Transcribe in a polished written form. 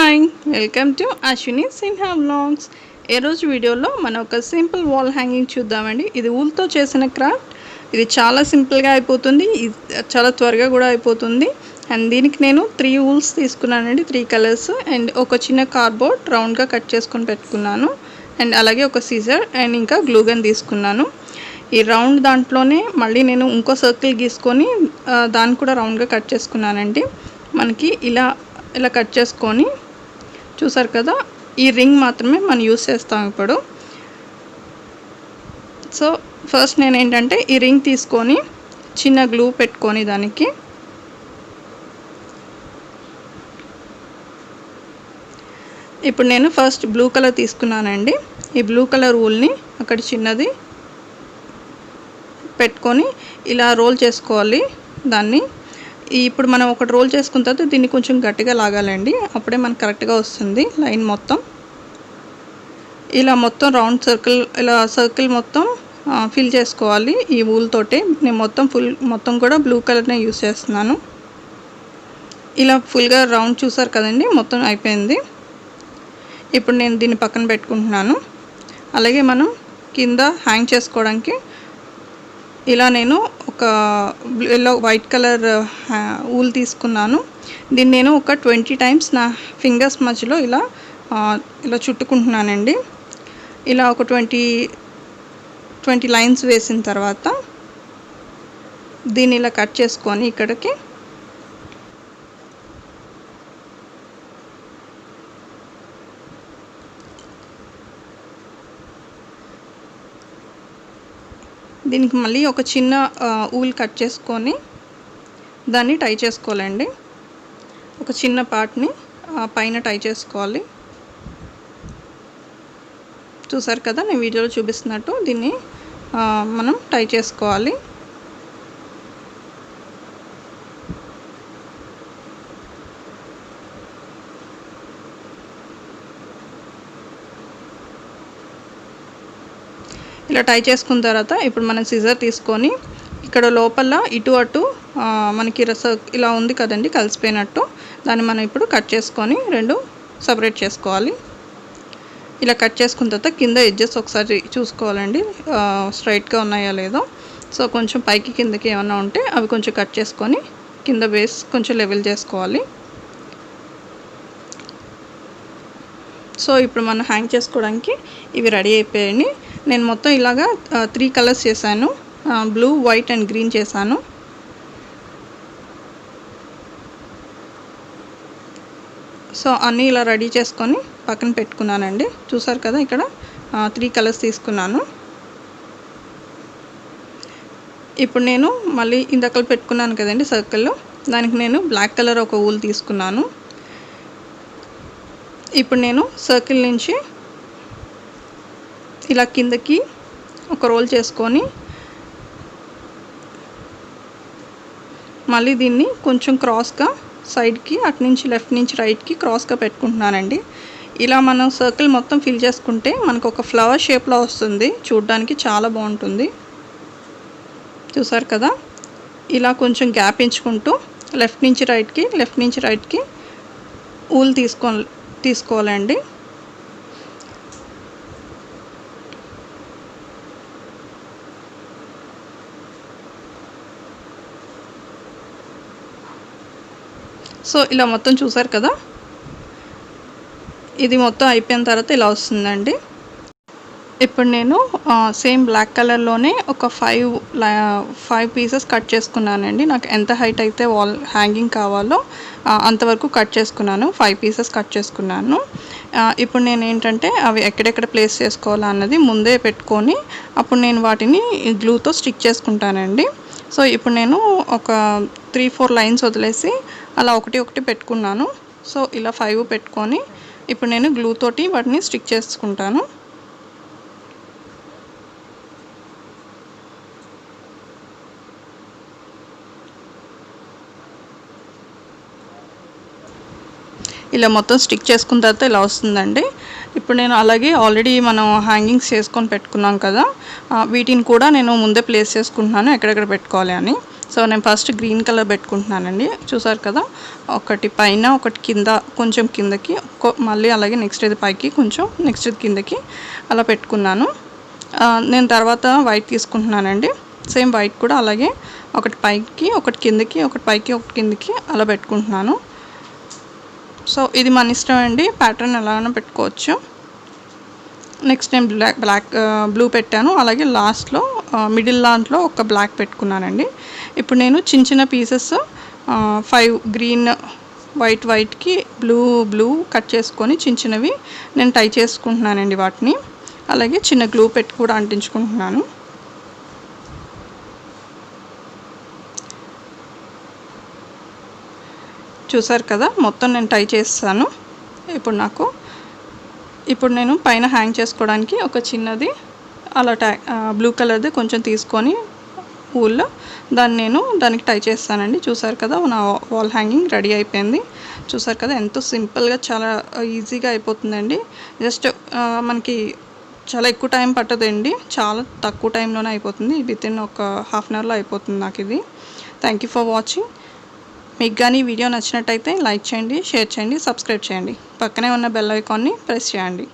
Hi, welcome to Ashwini Sinha vlogs. ఈరోజు వీడియోలో మనం ఒక సింపుల్ వాల్ హ్యాంగింగ్ చూద్దామండి. ఇది ఊల్తో చేసిన క్రాఫ్ట్. ఇది చాలా సింపుల్గా అయిపోతుంది, చాలా త్వరగా కూడా అయిపోతుంది. అండ్ దీనికి నేను 3 ఊల్స్ తీసుకున్నానండి, 3 కలర్స్. అండ్ ఒక చిన్న కార్డ్బోర్డ్ రౌండ్గా కట్ చేసుకొని పెట్టుకున్నాను. అండ్ అలాగే ఒక సీజర్ అండ్ ఇంకా గ్లూ గన్ తీసుకున్నాను. ఈ రౌండ్ దాంట్లోనే మళ్ళీ నేను ఇంకో సర్కిల్ గీసుకొని దాన్ని కూడా రౌండ్గా కట్ చేసుకున్నానండి. మనకి ఇలా కట్ చేసుకొని చూసారు కదా, ఈ రింగ్ మాత్రమే మనం యూస్ చేస్తాం ఇప్పుడు. సో ఫస్ట్ నేను ఏంటంటే ఈ రింగ్ తీసుకొని చిన్న గ్లూ పెట్టుకొని దానికి ఇప్పుడు నేను ఫస్ట్ బ్లూ కలర్ తీసుకున్నానండి. ఈ బ్లూ కలర్ ఊల్ని అక్కడ చిన్నది పెట్టుకొని ఇలా రోల్ చేసుకోవాలి దాన్ని. ఇప్పుడు మనం ఒకటి రోల్ చేసుకున్న తర్వాత దీన్ని కొంచెం గట్టిగా లాగాలండి, అప్పుడే మనకు కరెక్ట్గా వస్తుంది లైన్ మొత్తం. ఇలా మొత్తం రౌండ్ సర్కిల్, ఇలా సర్కిల్ మొత్తం ఫిల్ చేసుకోవాలి ఈ ఊల్ తోటి. నేను మొత్తం కూడా బ్లూ కలర్నే యూస్ చేస్తున్నాను. ఇలా ఫుల్గా రౌండ్ చూసారు కదండి, మొత్తం అయిపోయింది. ఇప్పుడు నేను దీన్ని పక్కన పెట్టుకుంటున్నాను. అలాగే మనం కింద హ్యాంగ్ చేసుకోవడానికి ఇలా నేను ఒక వైట్ కలర్ ఊల్ తీసుకున్నాను. దీన్ని నేను ఒక 20 టైమ్స్ నా ఫింగర్స్ మధ్యలో ఇలా చుట్టుకుంటున్నానండి. ఇలా ఒక 20 లైన్స్ వేసిన తర్వాత దీన్ని ఇలా కట్ చేసుకొని ఇక్కడికి దీనికి మళ్ళీ ఒక చిన్న ఊల్ కట్ చేసుకొని దాన్ని టై చేసుకోవాలండి. ఒక చిన్న పార్ట్ని పైన టై చేసుకోవాలి. చూసారు కదా, నేను వీడియోలో చూపిస్తున్నట్టు దీన్ని మనం టై చేసుకోవాలి. ఇలా టై చేసుకున్న తర్వాత ఇప్పుడు మనం సిజర్ తీసుకొని ఇక్కడ లోపల ఇటు అటు మనకి ఇలా ఉంది కదండి కలిసిపోయినట్టు, దాన్ని మనం ఇప్పుడు కట్ చేసుకొని 2 సపరేట్ చేసుకోవాలి. ఇలా కట్ చేసుకున్న తర్వాత కింద ఎడ్జెస్ ఒకసారి చూసుకోవాలండి, స్ట్రైట్గా ఉన్నాయో లేదో. సో కొంచెం పైకి కిందకి ఏమన్నా ఉంటే అవి కొంచెం కట్ చేసుకొని కింద బేస్ కొంచెం లెవెల్ చేసుకోవాలి. సో ఇప్పుడు మనం హ్యాంగ్ చేసుకోవడానికి ఇవి రెడీ అయిపోయాయండి. నేను మొత్తం ఇలాగా 3 కలర్స్ చేశాను, బ్లూ, వైట్ అండ్ గ్రీన్ చేశాను. సో అన్నీ ఇలా రెడీ చేసుకొని పక్కన పెట్టుకున్నానండి. చూసారు కదా, ఇక్కడ 3 కలర్స్ తీసుకున్నాను. ఇప్పుడు నేను మళ్ళీ ఇందాక పెట్టుకున్నాను కదండి సర్కిల్లో, దానికి నేను బ్లాక్ కలర్ ఒక ఊల్ తీసుకున్నాను. ఇప్పుడు నేను సర్కిల్ నుంచి ఇలా కిందకి ఒక రోల్ చేసుకొని మళ్ళీ దీన్ని కొంచెం క్రాస్గా సైడ్కి, అటు నుంచి లెఫ్ట్ నుంచి రైట్కి క్రాస్గా పెట్టుకుంటున్నానండి. ఇలా మనం సర్కిల్ మొత్తం ఫిల్ చేసుకుంటే మనకు ఒక ఫ్లవర్ షేప్లో వస్తుంది, చూడడానికి చాలా బాగుంటుంది. చూసారు కదా, ఇలా కొంచెం గ్యాప్ ఎంచుకుంటూ లెఫ్ట్ నుంచి రైట్కి ఊల్ తీసుకోవాలండి. సో ఇలా మొత్తం చూసారు కదా, ఇది మొత్తం అయిపోయిన తర్వాత ఇలా వస్తుందండి. ఇప్పుడు నేను సేమ్ బ్లాక్ కలర్లోనే ఒక 5 పీసెస్ కట్ చేసుకున్నానండి. నాకు ఎంత హైట్ అయితే వాల్ హ్యాంగింగ్ కావాలో అంతవరకు కట్ చేసుకున్నాను. 5 పీసెస్ కట్ చేసుకున్నాను. ఇప్పుడు నేను ఏంటంటే అవి ఎక్కడెక్కడ ప్లేస్ చేసుకోవాలా అన్నది ముందే పెట్టుకొని అప్పుడు నేను వాటిని గ్లూతో స్టిక్ చేసుకుంటానండి. సో ఇప్పుడు నేను ఒక 3-4 లైన్స్ వదిలేసి అలా ఒకటి పెట్టుకున్నాను. సో ఇలా 5 పెట్టుకొని ఇప్పుడు నేను గ్లూ తోటి వాటిని స్టిక్ చేసుకుంటాను. ఇలా మొత్తం స్టిక్ చేసుకున్న తర్వాత ఇలా వస్తుందండి. ఇప్పుడు నేను అలాగే ఆల్రెడీ మనం హ్యాంగింగ్స్ చేసుకొని పెట్టుకున్నాం కదా, వీటిని కూడా నేను ముందే ప్లేస్ చేసుకుంటున్నాను ఎక్కడెక్కడ పెట్టుకోవాలి అని. సో నేను ఫస్ట్ గ్రీన్ కలర్ పెట్టుకుంటున్నానండి. చూసారు కదా, ఒకటి పైన ఒకటి కింద, కొంచెం కిందకి, మళ్ళీ అలాగే నెక్స్ట్ ఇది పైకి కొంచెం, నెక్స్ట్ ఇది కిందకి అలా పెట్టుకున్నాను. నేను తర్వాత వైట్ తీసుకుంటున్నానండి. సేమ్ వైట్ కూడా అలాగే ఒకటి పైకి ఒకటి కిందకి, ఒకటి పైకి ఒకటి కిందకి అలా పెట్టుకుంటున్నాను. సో ఇది మన ఇష్టం అండి, ప్యాటర్న్ ఎలాగైనా పెట్టుకోవచ్చు. నెక్స్ట్ నేను బ్లూ పెట్టాను. అలాగే లాస్ట్లో మిడిల్ దాంట్లో ఒక బ్లాక్ పెట్టుకున్నానండి. ఇప్పుడు నేను చిన్న చిన్న పీసెస్ 5 గ్రీన్ వైట్కి బ్లూ కట్ చేసుకొని చిన్న చిన్నవి నేను టై చేసుకుంటున్నానండి వాటిని. అలాగే చిన్న గ్లూ పెట్టి కూడా అంటించుకుంటున్నాను. చూసారు కదా, మొత్తం నేను టై చేస్తాను. ఇప్పుడు నేను పైన హ్యాంగ్ చేసుకోవడానికి ఒక చిన్నది అలా బ్లూ కలర్ది కొంచెం తీసుకొని ఊల్లో దానికి టై చేస్తానండి. చూసారు కదా, నా వాల్ హ్యాంగింగ్ రెడీ అయిపోయింది. చూసారు కదా, ఎంతో సింపుల్గా చాలా ఈజీగా అయిపోతుందండి. జస్ట్ మనకి చాలా ఎక్కువ టైం పట్టదండి, చాలా తక్కువ టైంలోనే అయిపోతుంది. వితిన్ ఒక హాఫ్ అన్ అవర్లో అయిపోతుంది నాకు ఇది. Thank you for watching. మీకు కానీ వీడియో నచ్చినట్టయితే లైక్ చేయండి, షేర్ చేయండి, సబ్స్క్రైబ్ చేయండి. పక్కనే ఉన్న బెల్ ఐకాన్ని ప్రెస్ చేయండి.